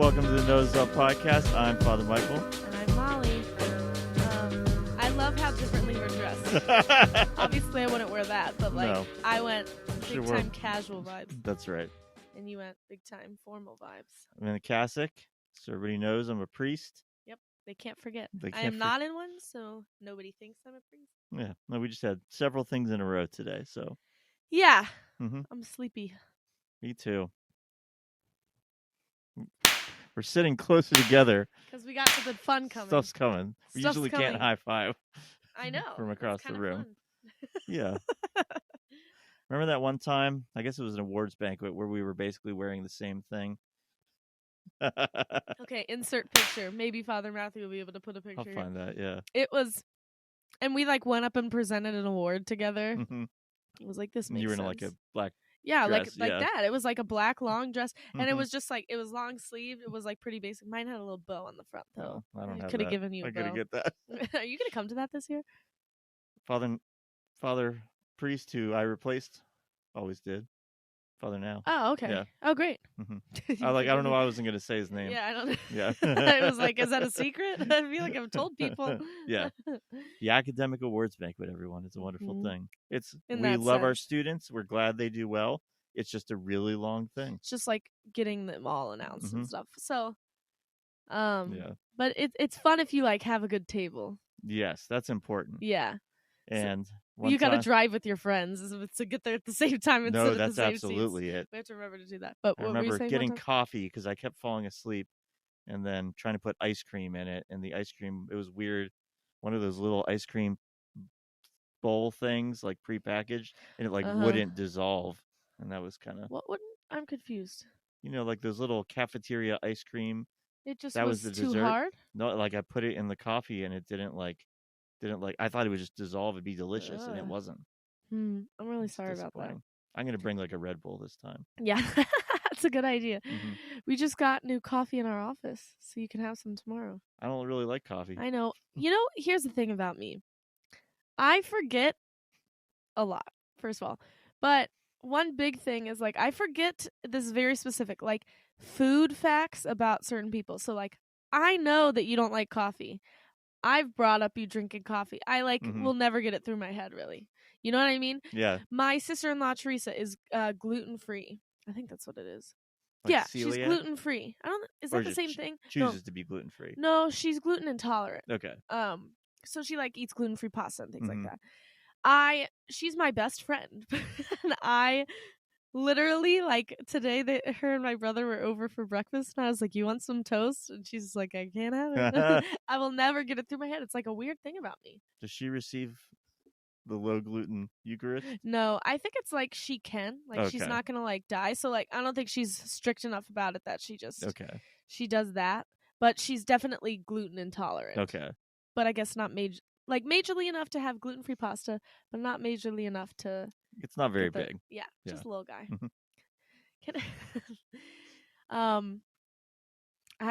welcome to the knowHis podcast. I'm Father Michael. And I'm Molly. I love how differently we're dressed. Obviously, I wouldn't wear that, but No. I went big-time casual vibes. That's right. And you went big-time formal vibes. I'm in a cassock, so everybody knows I'm a priest. Yep, they can't forget. They I am not in one, so nobody thinks I'm a priest. Yeah, no, we just had several things in a row today, so. Yeah, Mm-hmm. I'm sleepy. Me too. We're sitting closer together. Because we got something fun coming. Stuff's coming. We usually can't high five. I know. From across the room. Fun. Yeah. Remember that one time? I guess it was an awards banquet where we were basically wearing the same thing. Okay, insert picture. Maybe Father Matthew will be able to put a picture. I'll find that, yeah. It was, and we went up and presented an award together. Mm-hmm. It was like, this makes You were in sense. like a black dress, like that. It was like a black long dress, and Mm-hmm. it was just it was long sleeved. It was pretty basic. Mine had a little bow on the front though. Oh, I don't have could have that. given you a I bow. gotta get that. Are you gonna come to that this year? Father priest who I replaced always did. Father now. Oh, okay. Yeah. Oh, great. Mm-hmm. I don't know why I wasn't gonna say his name. Yeah, I don't know. Yeah. I was like, is that a secret? I feel like I've told people. Yeah. The academic awards banquet, everyone. It's a wonderful thing. We love our students. We're glad they do well. It's just a really long thing. It's just like getting them all announced and stuff. So, yeah. But it's fun if you have a good table. Yes, that's important. Yeah. And you got to drive with your friends to get there at the same time. And no, sit that's at the same absolutely seats. it. We have to remember to do that. But I remember getting coffee because I kept falling asleep, and then trying to put ice cream in it, and the ice cream, it was weird. One of those little ice cream bowl things, like prepackaged, and it wouldn't dissolve, and that was kind of. What wouldn't? I'm confused. You know, like those little cafeteria ice cream. It just that was the too dessert. Hard. No, I put it in the coffee, and it didn't I thought it would just dissolve and be delicious, and it wasn't. I'm really sorry about that. I'm gonna bring a Red Bull this time. Yeah, that's a good idea. Mm-hmm. We just got new coffee in our office, so you can have some tomorrow. I don't really like coffee. I know. Here's the thing about me. I forget a lot, first of all. But one big thing is I forget this very specific, food facts about certain people. So I know that you don't like coffee. I've brought up you drinking coffee. I will never get it through my head, really. You know what I mean? Yeah. My sister-in-law Teresa is gluten-free. I think that's what it is. Celiac? She's gluten-free. Is that the same thing? Chooses to be gluten-free. No, she's gluten intolerant. Okay. So she eats gluten-free pasta and things like that. She's my best friend. And I literally today her and my brother were over for breakfast, and I was like, you want some toast? And she's like, I can't have it. I will never get it through my head. It's a weird thing about me. Does she receive the low gluten Eucharist? No, I think it's she can. She's not gonna die. So I don't think she's strict enough about it that she just she does that. But she's definitely gluten intolerant. Okay. But I guess not majorly enough to have gluten-free pasta, but not majorly enough to. It's not very big. Yeah, just a little guy.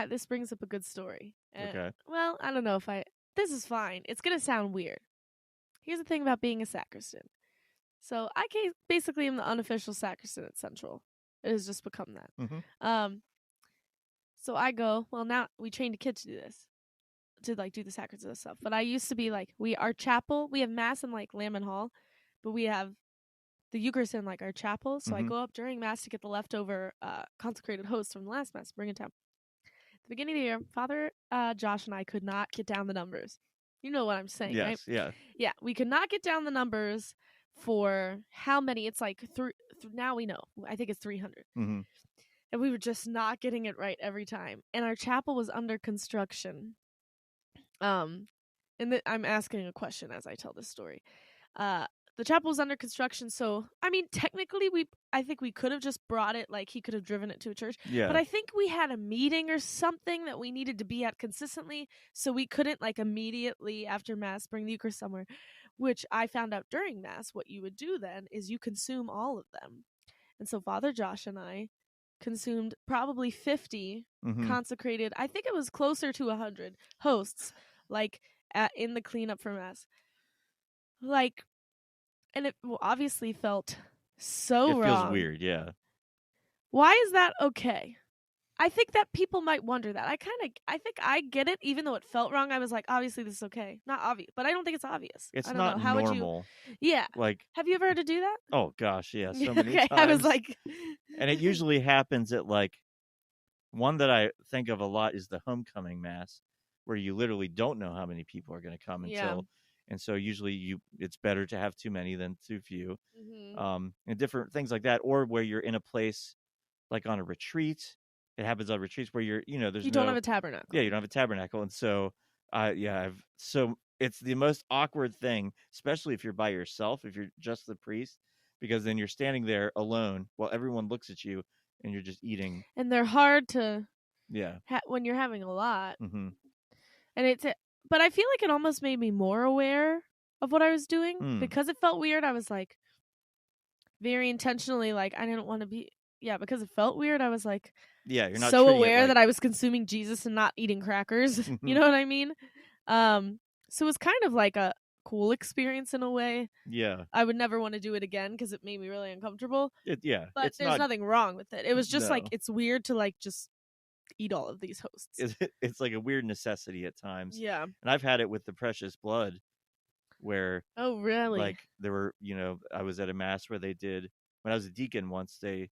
This brings up a good story. Okay. Well, I don't know if this is fine. It's gonna sound weird. Here's the thing about being a sacristan. So I basically am the unofficial sacristan at Central. It has just become that. Mm-hmm. So I go. Well, now we trained a kid to do this. To do the sacrament stuff. But I used to be our chapel, we have mass in Lamon Hall, but we have the Eucharist in our chapel. So I go up during mass to get the leftover consecrated host from the last mass, bring it down. At the beginning of the year, Father Josh and I could not get down the numbers. You know what I'm saying, yes, right? Yeah. Yeah, we could not get down the numbers for how many. It's now we know. I think it's 300. Mm-hmm. And we were just not getting it right every time. And our chapel was under construction. I'm asking a question as I tell this story. The chapel was under construction, so technically I think we could have just brought it, he could have driven it to a church. Yeah. But I think we had a meeting or something that we needed to be at consistently, so we couldn't immediately after mass bring the Eucharist somewhere. Which I found out during mass, what you would do then is you consume all of them, and so Father Josh and I consumed probably 50 consecrated. I think it was closer to 100 hosts. In the cleanup for mass, and it obviously felt so wrong. It feels weird, yeah. Why is that okay? I think that people might wonder that. I think I get it, even though it felt wrong. I was like, obviously this is okay, not obvious, but I don't think it's obvious. It's I don't not know. How would you? normal. Yeah. Like, Have you ever had to do that? oh gosh, yeah, so many Okay, I was times. like, And it usually happens at like one that I think of a lot is the homecoming mass, where you literally don't know how many people are going to come yeah. until, and so usually it's better to have too many than too few, Hmm. and different things like that, or where you're in a place like on a retreat. It happens on retreats where there's You don't no, have a tabernacle. yeah, you don't have a tabernacle, and so, so it's the most awkward thing, especially if you're by yourself, if you're just the priest, because then you're standing there alone while everyone looks at you and you're just eating. And they're hard to Yeah. when you're having a lot. Mm-hmm. And but I feel like it almost made me more aware of what I was doing Mm. because it felt weird. I was like very intentionally like I didn't want to be because it felt weird. I was like Yeah, you're not so treating it aware like. that I was consuming Jesus and not eating crackers. You know what I mean? So it was kind of like a cool experience in a way. Yeah. I would never want to do it again because it made me really uncomfortable. Yeah. But It's there's not. nothing wrong with it. It was just like No. it's weird to like just eat all of these hosts. It's like a weird necessity at times. Yeah. And I've had it with the precious blood, where Oh really? like there were, I was at a mass where they did, when I was a deacon once, they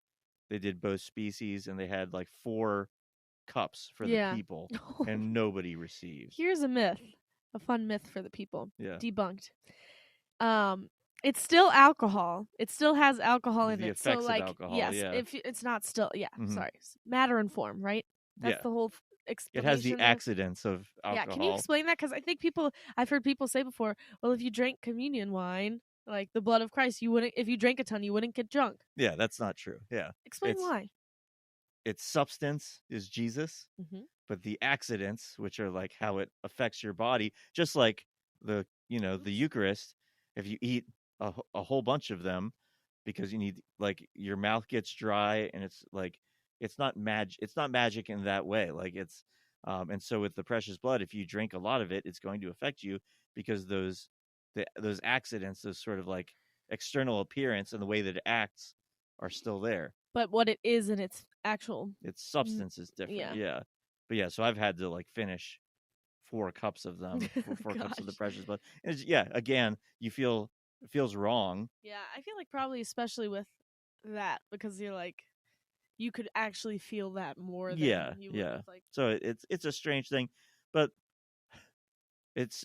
did both species, and they had like 4 cups for the people, and nobody received. Here's a myth, a fun myth for the people. Yeah. Debunked. It's still alcohol. It still has alcohol in The it. effects So of like, alcohol, yes, yeah. if it's not still, Mhm. sorry, matter and form, right? That's Yeah. the whole It explanation. has the there. accidents of alcohol. Yeah, can you explain that? Because I think I've heard people say before, well, if you drank communion wine, like the blood of Christ, you wouldn't. If you drank a ton, you wouldn't get drunk. Yeah, that's not true. Yeah. Explain why. Its substance is Jesus, Mm-hmm. but the accidents, which are like how it affects your body, just like the Eucharist, if you eat a whole bunch of them, because you need, like, your mouth gets dry, and it's like it's not magic in that way, like it's, and so with the precious blood, if you drink a lot of it, it's going to affect you, because those accidents, those sort of like external appearance and the way that it acts are still there. But what it is and its actual substance is different. Yeah. But yeah, so I've had to like finish 4 cups of them, 4 cups of the precious blood. And again, it feels wrong. Yeah, I feel like probably especially with that, because you're like you could actually feel that more than you would with like. So it's a strange thing, but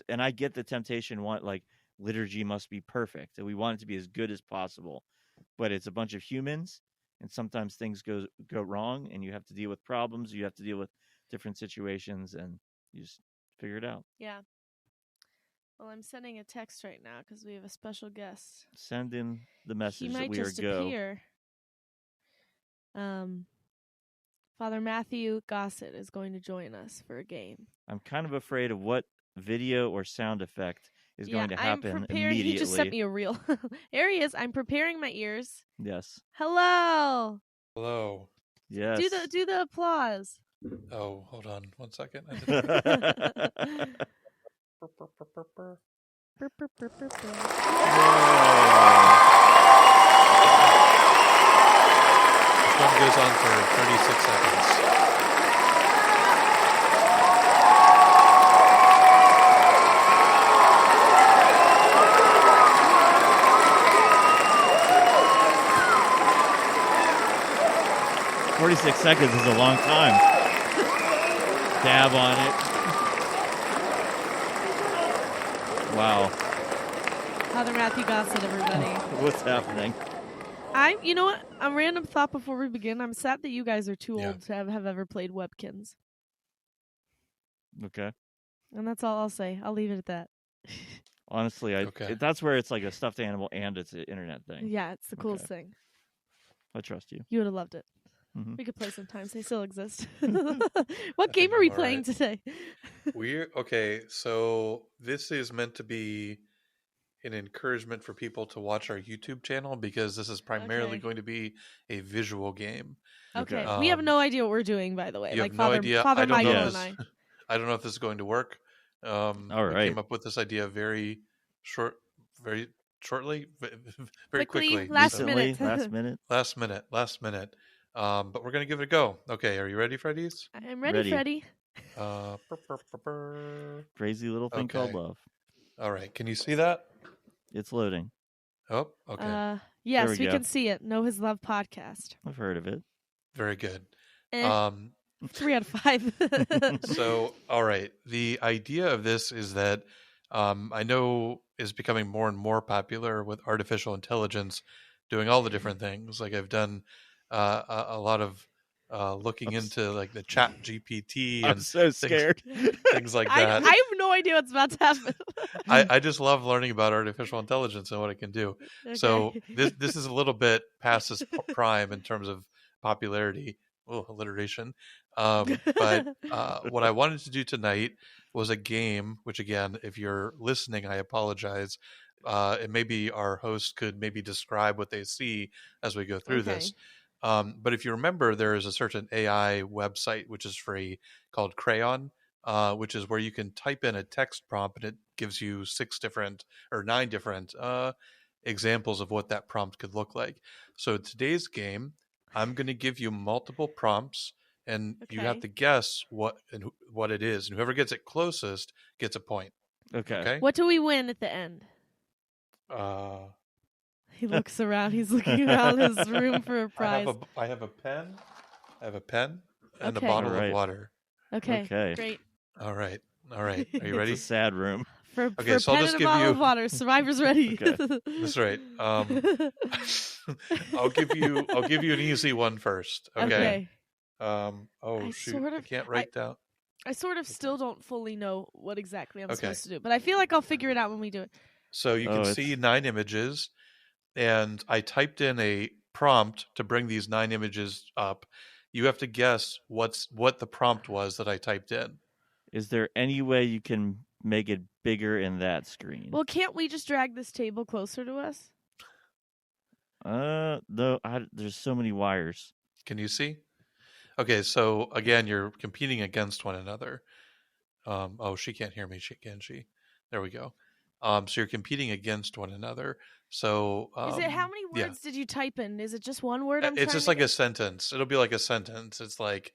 and I get the temptation, like liturgy must be perfect, and we want it to be as good as possible, but it's a bunch of humans, and sometimes things go wrong, and you have to deal with problems, you have to deal with different situations, and you just figure it out. Yeah. Well, I'm sending a text right now because we have a special guest. Send in the message he might that we just are go. Appear. Father Matthew Gossett is going to join us for a game. I'm kind of afraid of what video or sound effect is going to happen immediately. He just sent me a reel. There he is. I'm preparing my ears. Yes. Hello. Hello. Yes. Do the applause. Oh, hold on 1 second. This one goes on for 36 seconds. "46 seconds is a long time." Dab on it. Wow. Father Matthew Gossett, everybody. What's happening? You know what? A random thought before we begin. I'm sad that you guys are too old to have ever played Webkins. Okay. And that's all I'll say. I'll leave it at that. Honestly, that's where it's like a stuffed animal and it's an internet thing. Yeah, it's the coolest thing. I trust you. You would have loved it. Mm-hmm. We could play sometimes. They still exist. What game are we playing today? So this is meant to be an encouragement for people to watch our YouTube channel, because this is primarily going to be a visual game. Okay. We have no idea what we're doing, by the way. You have no idea. Father I don't Michael know and I. I don't know if this is going to work. All right. We came up with this idea very shortly, very quickly. Last minute. Last minute. But we're gonna give it a go. Okay, are you ready, Freddy's? I'm ready, Ready. Freddy. Crazy little thing called Okay. love. All right. Can you see that? It's loading. Oh, okay. Yes, we we go. can see it. Know His Love podcast. I've heard of it. Very good. Eh, Um, 3 out of 5. So, all right. The idea of this is that I know is becoming more and more popular with artificial intelligence doing all the different things. Like I've done a lot of looking I'm, s- into like the Chat GPT I'm and so things scared. things like I that. have no idea what's about to happen. I just love learning about artificial intelligence and what it can do. So Okay. this is a little bit past its prime in terms of popularity. Oh, alliteration. But what I wanted to do tonight was a game. Which again, if you're listening, I apologize. And maybe our host could maybe describe what they see as we go through Okay. this. But if you remember, there is a certain AI website which is free called Crayon, which is where you can type in a text prompt and it gives you 9 different examples of what that prompt could look like. So today's game, I'm going to give you multiple prompts, and you have Okay. to guess what it is, and whoever gets it closest gets a point. Okay. Okay. What do we win at the end? Uh, He looks around. He's looking around his room for a prize. I have a pen. I have a pen and a Okay. All bottle of right. water. Okay. Okay. Great. All right. All right. Are you It's ready? a sad room. For Okay, so I'll pen just and a give bottle you. of water. Survivor's ready. Okay. That's right. I'll give you an easy one first. Okay. Okay. Oh I shoot, sort I of can't write down. I sort of still don't fully know what exactly I'm Okay. supposed to do, but I feel like I'll figure it out when we do it. So you can Oh, see it's 9 images, and I typed in a prompt to bring these 9 images up. You have to guess what the prompt was that I typed in. Is there any way you can make it bigger in that screen? Well, can't we just drag this table closer to us? No. There's so many wires. Can you see? Okay, so again, you're competing against one another. Oh, she can't hear me. Can she? There we go. So you're competing against one another. So Is it how many yeah, words did you type in? Is it just one word I'm it's trying just to like a get? sentence. It'll be like a sentence. It's like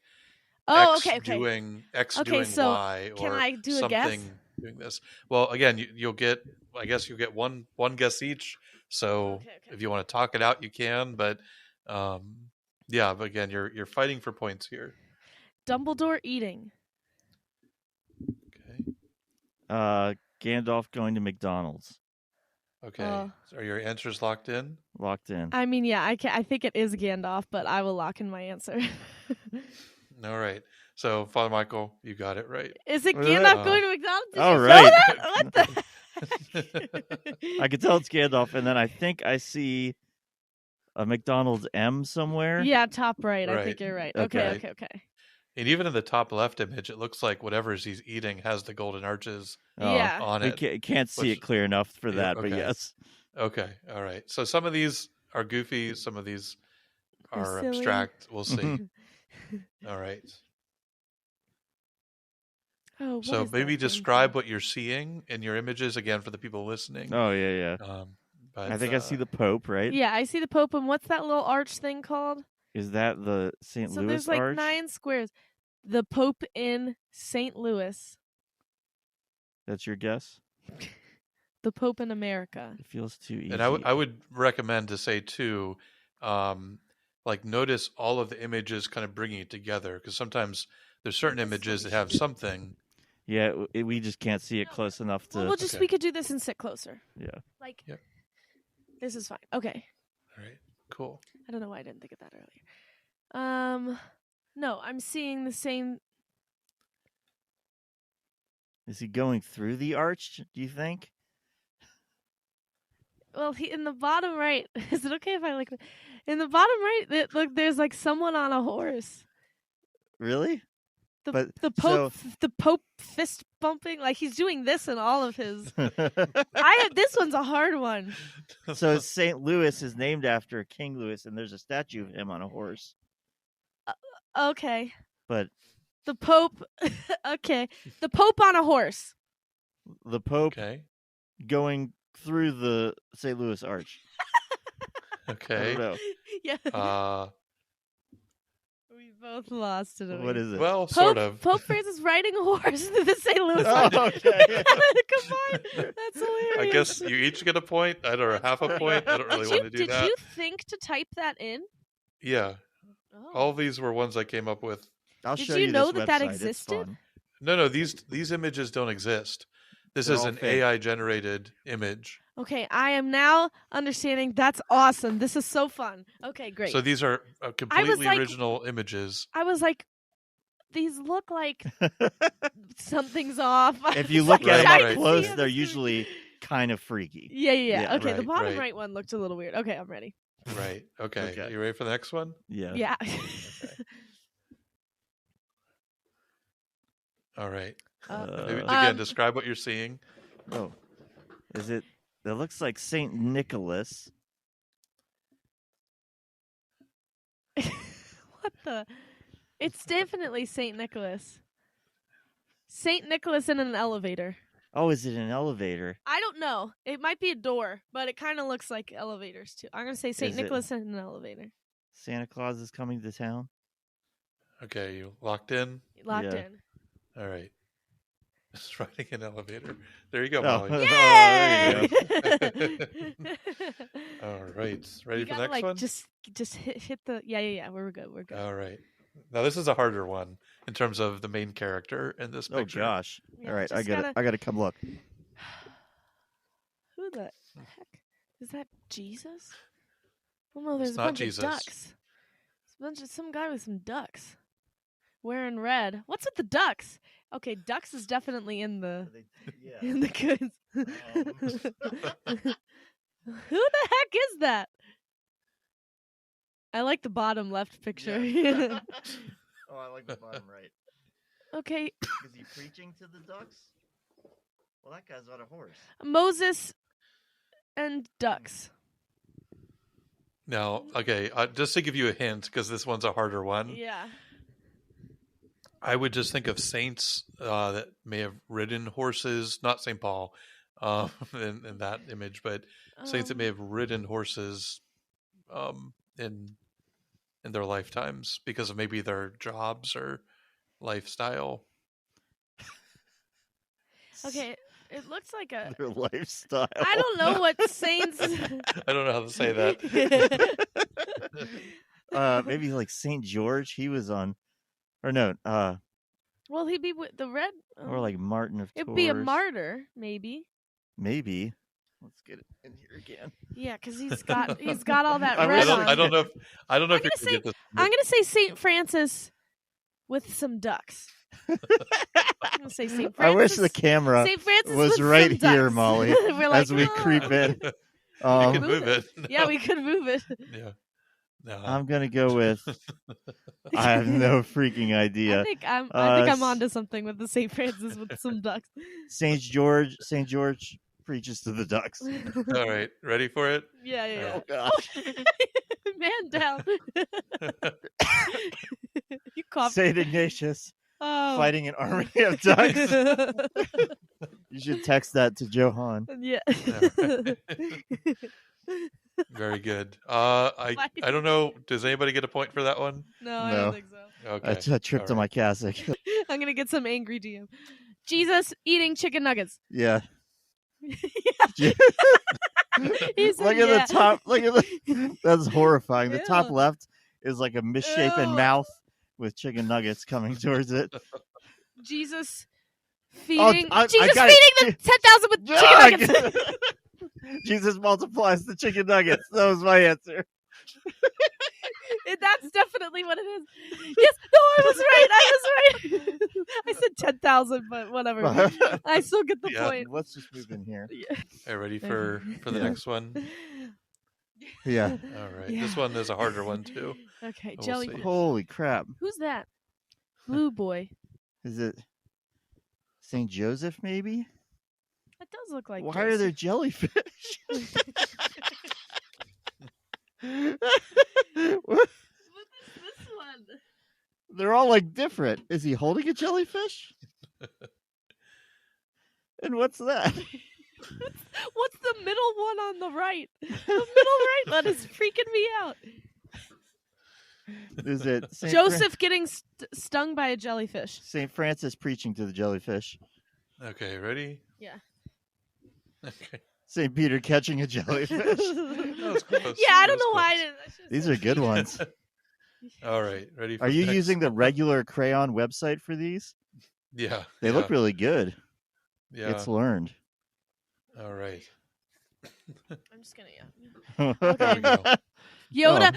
Oh, okay, okay. X Okay, doing so Y can or I do a guess? something doing this. Well, again, you'll get. I guess you'll get one guess each. So Okay, okay. if you want to talk it out, you can. But um, yeah, but again, you're fighting for points here. Dumbledore eating. Okay. Gandalf going to McDonald's. Okay. So are your answers locked in? Locked in. I mean, yeah, I think it is Gandalf, but I will lock in my answer. All right. So, Father Michael, you got it right. Is it Gandalf Uh, going to McDonald's? Did All you right. know that? What the? I can tell it's Gandalf, and then I think I see a McDonald's M somewhere. Yeah, top right. I Right. think you're right. Okay. Okay, okay, okay. And even in the top left image, it looks like whatever he's eating has the golden arches Oh, Yeah. on we it. can't see which- it clear enough for Yeah, that, but okay. yes. Okay. All right. So some of these are goofy. Some of these Or are silly. abstract. We'll see. All right. Oh, what So is maybe that thing describe called? what you're seeing in your images again for the people listening. Oh yeah. But I think I see the Pope, right? Yeah, I see the Pope, and what's that little arch thing called? Is that the St. So Louis there's like Arch? 9 squares. The Pope in St. Louis. That's your guess? The Pope in America. It feels too easy. And I would recommend to say too, like notice all of the images kind of bringing it together, because sometimes there's certain images that have something. Yeah, we just can't see it close enough to. Well, Okay. we could do this and sit closer. Yeah. Like, Yep. this is fine. Okay. All right, cool. I don't know why I didn't think of that earlier. No, I'm seeing the same. Is he going through the arch? Do you think? Well, he in the bottom right. Is it okay if I like? In the bottom right, look, there's like someone on a horse. Really? The But- the Pope the Pope fist bumping like he's doing this in all of his. This one's a hard one. So St. Louis is named after King Louis, and there's a statue of him on a horse. Okay, But the Pope. Okay, the Pope on a horse. the Pope Okay. going through the St. Louis Arch. I Okay. don't know. Yeah. both lost it. What is it? Well, sort of. Pope Francis riding a horse through the St. Louis. Oh, okay. Combined. That's hilarious. I guess you each get a point. I don't know, half a point. I don't really want to do Did that. you think to type that in? Yeah. Oh. All these were ones I came up with. I'll Did show you you know this that website. existed? It's fun. No, these images don't exist. This They're is all an fake. AI generated image. Okay, I am now understanding. That's awesome. This is so fun. Okay, great. So these are completely like- original images. I was like, these look like something's off. If you look at them Right, up right. close, Yeah, they're this is- usually kind of freaky. Yeah. Yeah, Okay, the right, bottom right. right one looked a little weird. Okay, I'm ready. Right. Okay. Okay. You ready for the next one? Yeah. Yeah. All right. Uh, Maybe, again, describe what you're seeing. Oh, is it? That looks like Saint Nicholas. What the? It's definitely Saint Nicholas. Saint Nicholas in an elevator. Oh, is it an elevator? I don't know. It might be a door, but it kind of looks like elevators too. I'm gonna say Saint Is it? Nicholas in an elevator. Santa Claus is coming to town. Okay. You locked in? Locked Yeah. in. All right. Just riding an elevator. There you go, Oh. Molly. There Yay! you All right. Ready You for the gotta, next like, one? Just hit the yeah. We're good. All right. Now this is a harder one in terms of the main character in this Oh picture. gosh! Yeah, All right, I just got gotta- I got to come look. Who the heck is that? Jesus? Oh no, there's It's a not bunch Jesus. of ducks. It's some guy with some ducks wearing red. What's with the ducks? Okay, ducks is definitely in the in the goods. Who the heck is that? I like the bottom left picture. Oh, I like the bottom right. Okay, Is he preaching to the ducks? Well, that guy's on a horse. Moses and ducks. Now, okay, just to give you a hint, because this one's a harder one, Yeah. I would just think of saints that may have ridden horses, not St. Paul in that image, but saints that may have ridden horses in their lifetimes because of maybe their jobs or lifestyle. Okay, it looks like a. Their lifestyle. I don't know what saints. I don't know how to say that. Maybe like Saint George. He was on, or no, Well, he'd be with the red. or like Martin of Tours. It'd be a martyr, maybe. Maybe. Let's get it in here again. Yeah, because he's got all that I red wish on. I don't know if I'm you're gonna gonna say- get this. I'm gonna say Saint Francis with some ducks. I'm gonna say Saint I Francis. wish the camera Saint Francis was with right some here, ducks. Molly, We're like, as we "Oh." creep in. You Um, can move it. Yeah, we could move it. Yeah. No. I'm gonna go with. I have no freaking idea. I think I'm Uh, onto something with the Saint Francis with some ducks. Saint George. Saint George preaches to the ducks. All right, ready for it? Yeah. Oh gosh. Man down. You coughed. Saint Ignatius Oh. fighting an army of ducks. You should text that to Johan. Yeah. Very good. I don't know. Does anybody get a point for that one? No, I No. don't think so. Okay. I tripped on my cassock. I'm gonna get some angry DM. Jesus eating chicken nuggets. Yeah. He said, Look at yeah. the top. Look at the. That's horrifying. The top Ew. left is like a misshapen Ew. mouth with chicken nuggets coming towards it. Jesus feeding. I Jesus got feeding it. the 10,000 with chicken nuggets. Jesus multiplies the chicken nuggets. That was my answer. That's definitely what it is. Yes, no, I was right. I said 10,000, but whatever. I still get the Yeah. point. Let's just move in here. Are you ready for the Yeah. next one? Yeah. All right. Yeah. This one is a harder one too. Okay, We'll jellyfish. see. Holy crap. Who's that? Blue boy. Is it Saint Joseph? Maybe. That does look like. Why are there jellyfish? What is this one? They're all like different. Is he holding a jellyfish? And what's that? What's the middle one on the right? The middle right one is freaking me out. Is it Joseph getting stung by a jellyfish. St. Francis preaching to the jellyfish? Okay, ready? Yeah. Okay. St. Peter catching a jellyfish. That was close. Yeah, I That don't was know why I close. didn't. These are good ones. All right, ready for Are you the next using the one? regular crayon website for these? Yeah. They look really good. Yeah. It's learned. All right. I'm just gonna There Okay. we go. Yoda,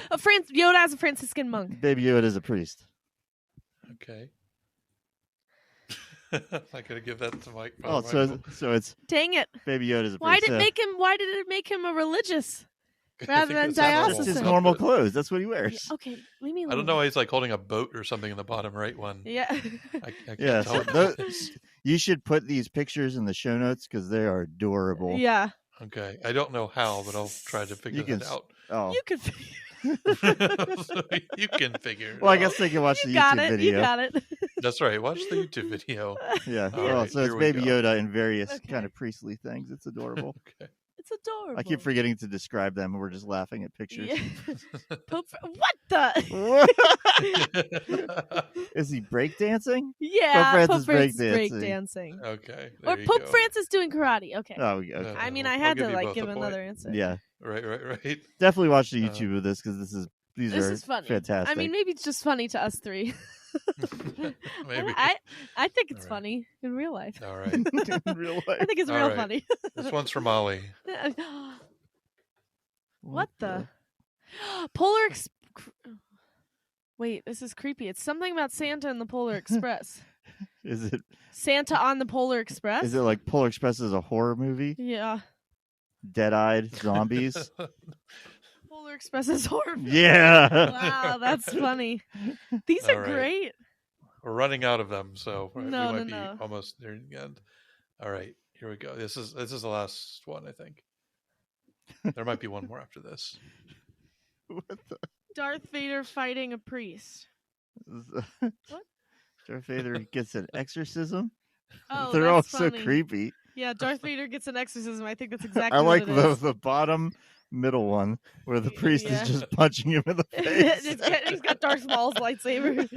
Yoda as a Franciscan monk. Baby Yoda is a priest. Okay. I gotta give that to Mike. Oh, so it's Dang it! Baby Yoda is a priest. Why did it make him a religious rather than It's just his diocesan? normal clothes. That's what he wears. Yeah, okay, leave me alone. I don't know why he's like holding a boat or something in the bottom right one. Yeah. I can't Yeah, tell. so you should put these pictures in the show notes because they are adorable. Yeah. Okay, I don't know how, but I'll try to figure that out. Oh, You can. You can figure it well, I out. guess they can watch the got YouTube it. video. You got it. That's right. Watch the YouTube video. Yeah. All Well, right, so it's here we Baby go. Yoda in various Okay. kind of priestly things. It's adorable. Okay. It's adorable. I keep forgetting to describe them, and we're just laughing at pictures. Yeah. What the? Is he breakdancing? Yeah, Francis Pope Francis breakdancing. breakdancing. Okay. Or There you Pope go. Francis doing karate. Okay. Oh, okay. I mean, I'll I had give to you like both give a point. another answer. Yeah. Right. Definitely watch the YouTube of this because these This are is funny. fantastic. I mean, maybe it's just funny to us three. Maybe. I think it's All right. funny in real life. All right. in real life. I think it's All real right. funny. This one's for Molly. What the? Polar Wait, this is creepy. It's something about Santa and the Polar Express. Is it? Santa on the Polar Express? Is it like Polar Express is a horror movie? Yeah. Dead-eyed zombies. Polar Express is horror. Yeah. Wow, that's funny. These are All right. great. We're running out of them, so we No, might no, be no. almost near the end. All right, here we go. This is the last one, I think. There might be one more after this. What the? Darth Vader fighting a priest. What? Darth Vader gets an exorcism. Oh, They're all that's so funny. creepy. Yeah, Darth Vader gets an exorcism. I think that's exactly I like what it is. the bottom middle one where the priest Yeah. is just punching him in the face. He's got Darth Maul's lightsaber.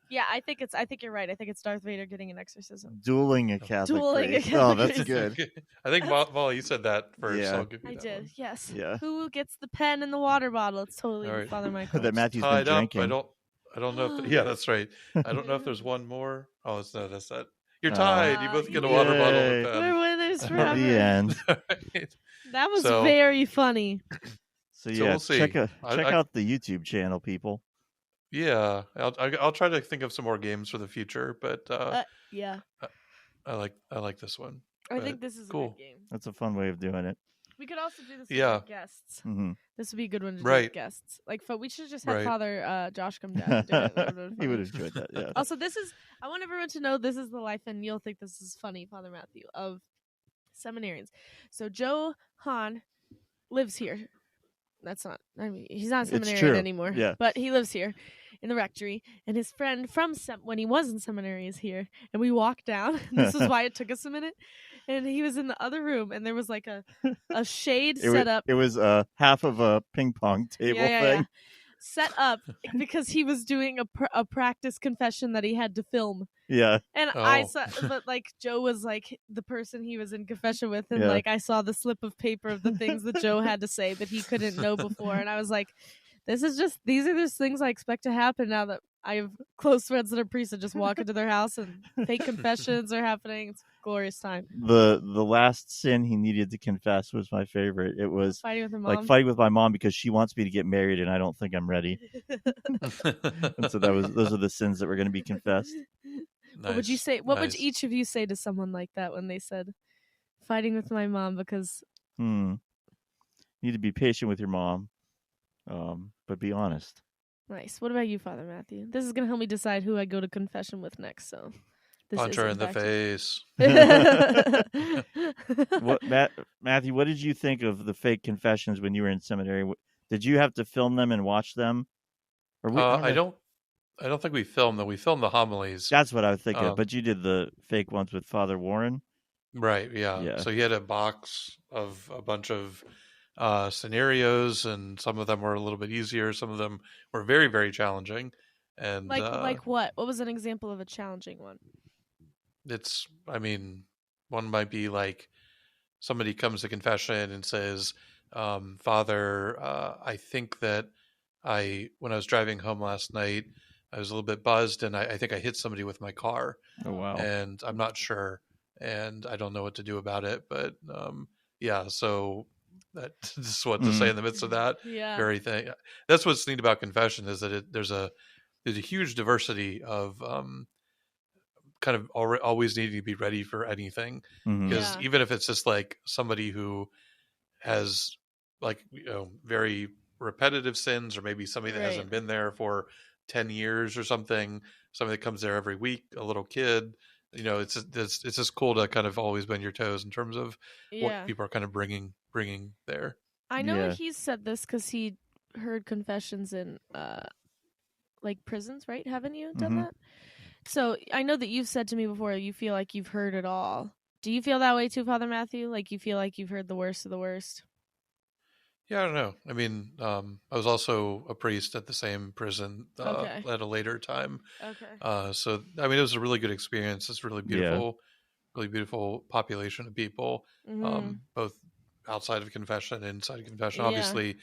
Yeah, I think you're right. I think it's Darth Vader getting an exorcism. Dueling a Catholic Dueling a priest. Catholic Oh, that's priest. good. Okay. I think Molly, you said that first. Yeah. So I'll give you I that did, one. yes. Yeah. Who gets the pen and the water bottle? It's totally All right. Father Michael. That Matthew's been Tied up. drinking. I don't know if yeah, that's right. I don't know if there's one more. Oh, it's no, that's that. You're Oh. tied. You both get a water bottle. Yay. And We're winners At forever. the end. a pen. That was So- very funny. So So yeah, we'll see. check I- out the YouTube channel, people. Yeah, I'll try to think of some more games for the future, but Yeah, I like this one. I But think this is a cool. good game. That's a fun way of doing it. We could also do this Yeah. with guests. Hmm This would be a good one to do Right. with guests. Like, we should just have Right. Father Josh come down and do it. That would've been He would funny. have enjoyed that. Yeah. Also, I want everyone to know this is the life, and you'll think this is funny, Father Matthew, of seminarians. So Joe Hahn lives here. That's not, I mean, he's not a It's seminarian true. anymore. Yeah. But he lives here in the rectory, and his friend from when he was in seminary is here. And we walked down. And this is why it took us a minute. And he was in the other room, and there was like a shade set up. It was half of a ping pong table thing. Set up because he was doing a practice confession that he had to film. Yeah. And I Oh. saw, but like Joe was like the person he was in confession with, and Yeah. like I saw the slip of paper of the things that Joe had to say that he couldn't know before, and I was like, these are just things I expect to happen now that I have close friends that are priests that just walk into their house and fake confessions are happening. It's a glorious time. The last sin he needed to confess was my favorite. It was Fighting with your like mom. fighting with my mom because she wants me to get married and I don't think I'm ready. And so those are the sins that were going to be confessed. What would you Nice, say? What would nice. each of you say to someone like that when they said, "Fighting with my mom because"? Need to be patient with your mom, but be honest. Nice. What about you, Father Matthew? This is gonna help me decide who I go to confession with next. So, this Punch is, her in the fact- face. What Matthew? What did you think of the fake confessions when you were in seminary? Did you have to film them and watch them? Or I don't think we filmed them. We filmed the homilies. That's what I was thinking. Um, But you did the fake ones with Father Warren. Right, yeah. Yeah. So he had a box of a bunch of scenarios, and some of them were a little bit easier. Some of them were very, very challenging. And Like what? What was an example of a challenging one? I mean, one might be like somebody comes to confession and says, Father, I think that when I was driving home last night, I was a little bit buzzed, and I think I hit somebody with my car, Oh wow. and I'm not sure, and I don't know what to do about it. But yeah, so that's just what to say in Mhm. the midst of that Yeah. very thing. That's what's neat about confession, is that there's a huge diversity of kind of always needing to be ready for anything, Mhm. because Yeah. even if it's just like somebody who has, like, very repetitive sins, or maybe somebody that Right. hasn't been there for 10 years or something, somebody that comes there every week, a little kid, it's just cool to kind of always bend your toes in terms of what Yeah. people are kind of bringing there. I know Yeah. he said this because he heard confessions in like prisons, right? Haven't you done Mhm. that? So I know that you've said to me before you feel like you've heard it all. Do you feel that way too, Father Matthew? Like you feel like you've heard the worst of the worst? Yeah, I don't know. I mean, I was also a priest at the same prison Okay. at a later time. Okay. So I mean, it was a really good experience. It's Yeah. really beautiful population of people, Mhm. both outside of confession and inside of confession. Yeah. Obviously,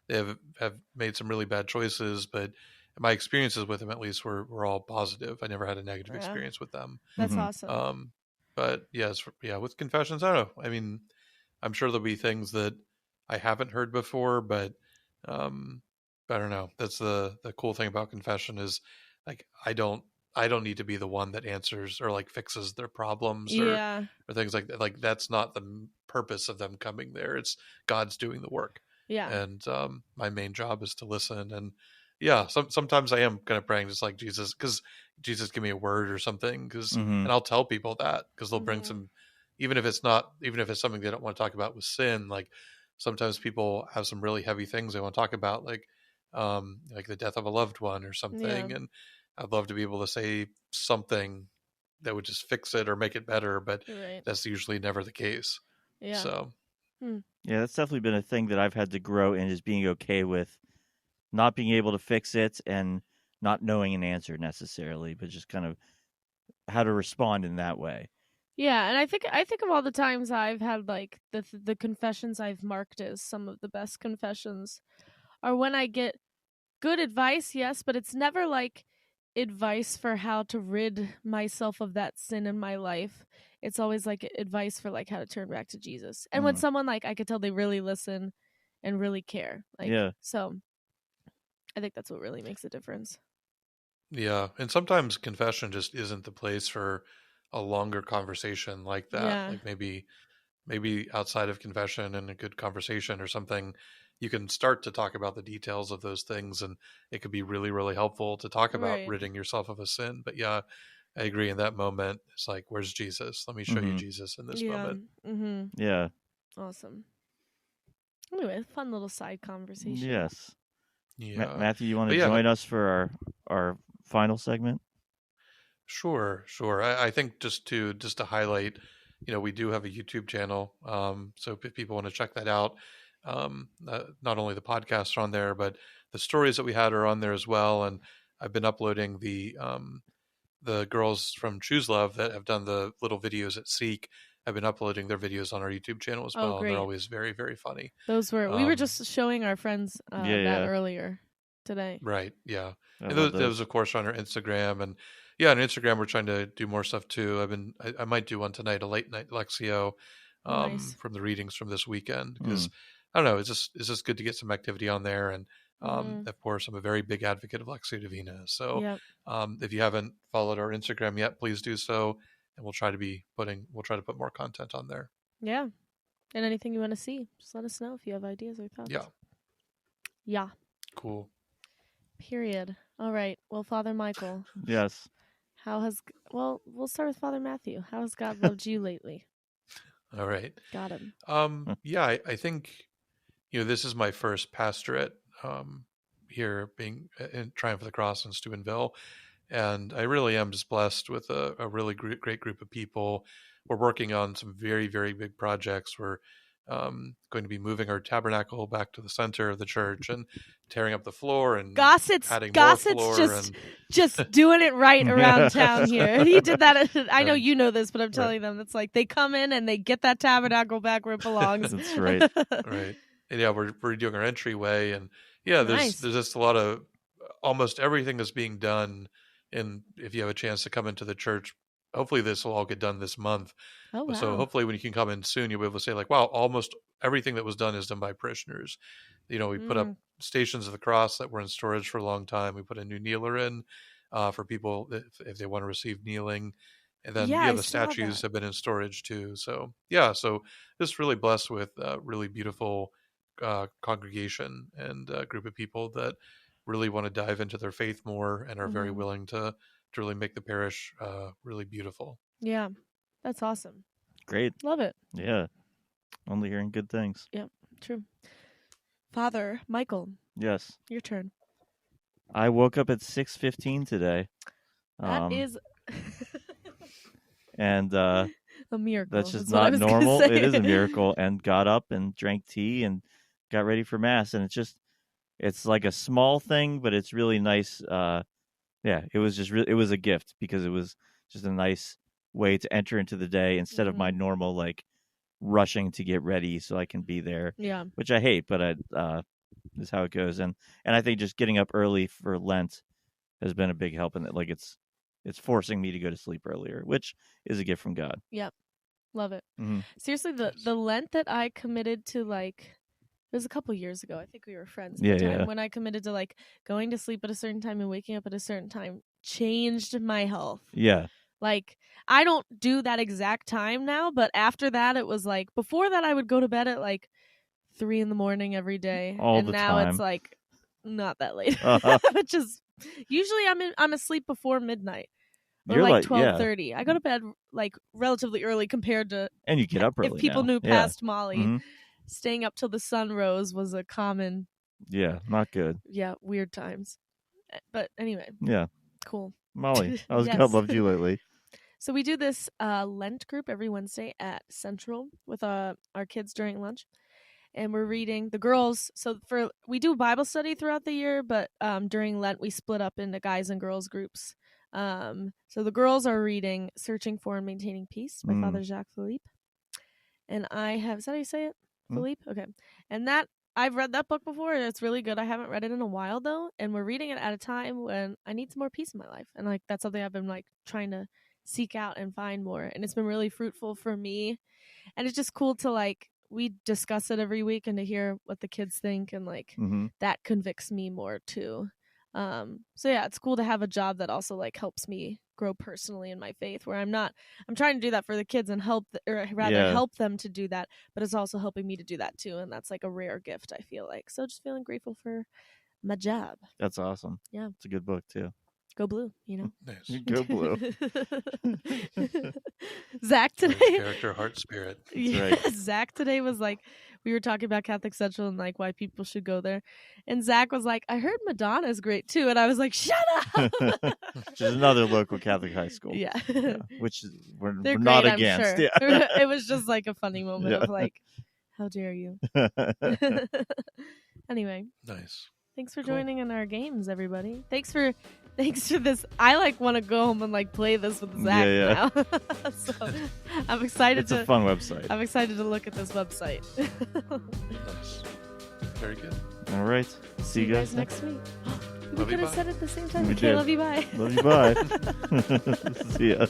they have made some really bad choices, but my experiences with them, at least, were all positive. I never had a negative Yeah. experience with them. That's Mhm. awesome. Um, but yes, yeah, with confessions, I don't know. I mean, I'm sure there'll be things that I haven't heard before, um, but I don't know. That's the cool thing about confession, is like I don't need to be the one that answers or like fixes their problems, Yeah. or things like that. Like, that's not the purpose of them coming there. It's God's doing the work, Yeah. and my main job is to listen. And yeah, sometimes I am kind of praying, just like Jesus, because Jesus, give me a word or something, Mhm. and I'll tell people that, because they'll bring Mhm. some, even if it's something they don't want to talk about with sin. Like, sometimes people have some really heavy things they want to talk about, like the death of a loved one or Yeah. something, and I'd love to be able to say something that would just fix it or make it better, but Right. that's usually never the case. Yeah. So Hmm. Yeah, that's definitely been a thing that I've had to grow in, is being okay with not being able to fix it and not knowing an answer necessarily, but just kind of how to respond in that way. Yeah, and I think of all the times I've had like the confessions I've marked as some of the best confessions are when I get good advice, yes, but it's never like advice for how to rid myself of that sin in my life. It's always like advice for like how to turn back to Jesus. And when Mm. someone like I could tell they really listen and really care. Like Yeah. so I think that's what really makes a difference. yeah, and sometimes confession just isn't the place for a longer conversation like that. Yeah. Like, maybe outside of confession and a good conversation or something, you can start to talk about the details of those things, and it could be really, really helpful to talk about Right. ridding yourself of a sin. But yeah, I agree. In that moment, it's like, where's Jesus? Let me show you Mhm. Jesus in this Yeah. moment. Mhm. Yeah. Awesome. Anyway, fun little side conversation. Yes. Yeah, Matthew, you want to but yeah, join us for our final segment? sure. I think just to highlight, we do have a YouTube channel. So if people want to check that out, not only the podcasts are on there, but the stories that we had are on there as well. And I've been uploading the girls from Choose Love that have done the little videos at Seek. I've been uploading their videos on our YouTube channel as Oh, well, and they're great. always very, very funny. We were Um, just showing our friends Yeah, that yeah. earlier today. Right. Yeah. I And love those, those. of course, are on our Instagram. And yeah, on Instagram, we're trying to do more stuff too. I might do one tonight, a late night Lexio, Oh, nice. from the readings from this weekend, because Mm. I don't know, it's just good to get some activity on there. And Mhm. of course, I'm a very big advocate of Lexio Divina. So Yep. if you haven't followed our Instagram yet, please do so. And we'll try to put more content on there. Yeah. And anything you want to see, just let us know if you have ideas or Yeah. thoughts. Yeah. Cool. Period. All right. Well, Father Michael, Yes. we'll start with Father Matthew. How has God loved you lately? All right. Got him. Yeah, I think, this is my first pastorate, here, being in Triumph of the Cross in Steubenville. And I really am just blessed with a really great group of people. We're working on some very, very big projects. We're going to be moving our tabernacle back to the center of the church and tearing up the floor and Gossett's adding more floor. just doing it right around town here. He did that. I know Right. you know this, but I'm telling them it's like they come in and they get that tabernacle back where it belongs. That's right. Right. And yeah, we're doing our entryway, and yeah, Nice. there's just a lot of almost everything is being done. And if you have a chance to come into the church, hopefully this will all get done this month. Oh wow. So hopefully when you can come in soon, you'll be able to say like, wow, almost everything that was done is done by parishioners. We put up stations of the cross that were in storage for a long time. We put a new kneeler in for people if they want to receive kneeling. And then Yeah, I the saw statues that. have been in storage too. So yeah, so just really blessed with really beautiful congregation and group of people that really want to dive into their faith more and are very willing to really make the parish really beautiful. Yeah, that's awesome. Great. Love it. Yeah. Only hearing good things. Yep, true. Father Michael, Yes. your turn. I woke up at 6:15 today. That is and a miracle. that's just is what I not was gonna normal. say. It is a miracle. And got up and drank tea and got ready for mass. And it's like a small thing, but it's really nice. Yeah, it was it was a gift because it was just a nice way to enter into the day instead of my normal like rushing to get ready so I can be there. Yeah. Which I hate, but this is how it goes. And I think just getting up early for Lent has been a big help in it. Like it's forcing me to go to sleep earlier, which is a gift from God. Yep. Love it. Mm-hmm. Seriously, the Lent that I committed to, like, it was a couple years ago. I think we were friends at Yeah, the time. yeah. When I committed to like going to sleep at a certain time and waking up at a certain time, changed my health. Yeah. Like, I don't do that exact time now, but after that, it was like, before that, I would go to bed at like 3 a.m. every day. All and the now time. it's like not that late. Which is usually I'm asleep before midnight. Or You're like like, yeah. 12:30. I go to bed like relatively early compared to And you get up early. if people now. knew past Molly. Mhm. Staying up till the sun rose was a common, Yeah, not good. weird times. But anyway, Yeah. cool. Molly, how's Yes. God loved you lately? So we do this Lent group every Wednesday at Central with our kids during lunch. And we're reading the girls. So we do Bible study throughout the year, but during Lent we split up into guys and girls groups. So the girls are reading Searching for and Maintaining Peace by Father Jacques Philippe. And I have, is that how you say it? Philippe? Okay. And I've read that book before, and it's really good. I haven't read it in a while, though, and we're reading it at a time when I need some more peace in my life. And, like, that's something I've been, like, trying to seek out and find more. And it's been really fruitful for me. And it's just cool to, like, we discuss it every week and to hear what the kids think, and, like, that convicts me more, too. So yeah, it's cool to have a job that also like helps me grow personally in my faith, where I'm trying to do that for the kids and help them to do that, but it's also helping me to do that too. And that's like a rare gift, I feel like. So just feeling grateful for my job. That's awesome. Yeah. It's a good book too. Go blue, you know. Nice. Go blue. Zach today. Character, heart, spirit. Yeah, right. Zach today was like, we were talking about Catholic Central and like why people should go there, and Zach was like, I heard Madonna's great too, and I was like, shut up. Which is another local Catholic high school. Yeah. Which we're They're not great, against. I'm sure. Yeah. It was just like a funny moment of like, how dare you. Anyway. Nice. Thanks for joining in our games, everybody. Thanks for this. I like want to go home and like play this with Zach now. So I'm excited. It's a fun website. I'm excited to look at this website. Nice. Very good. All right. See you guys next week. We Love could you, have bye. said it at the same time. We Okay, did. love you, bye. Love you, bye. See ya.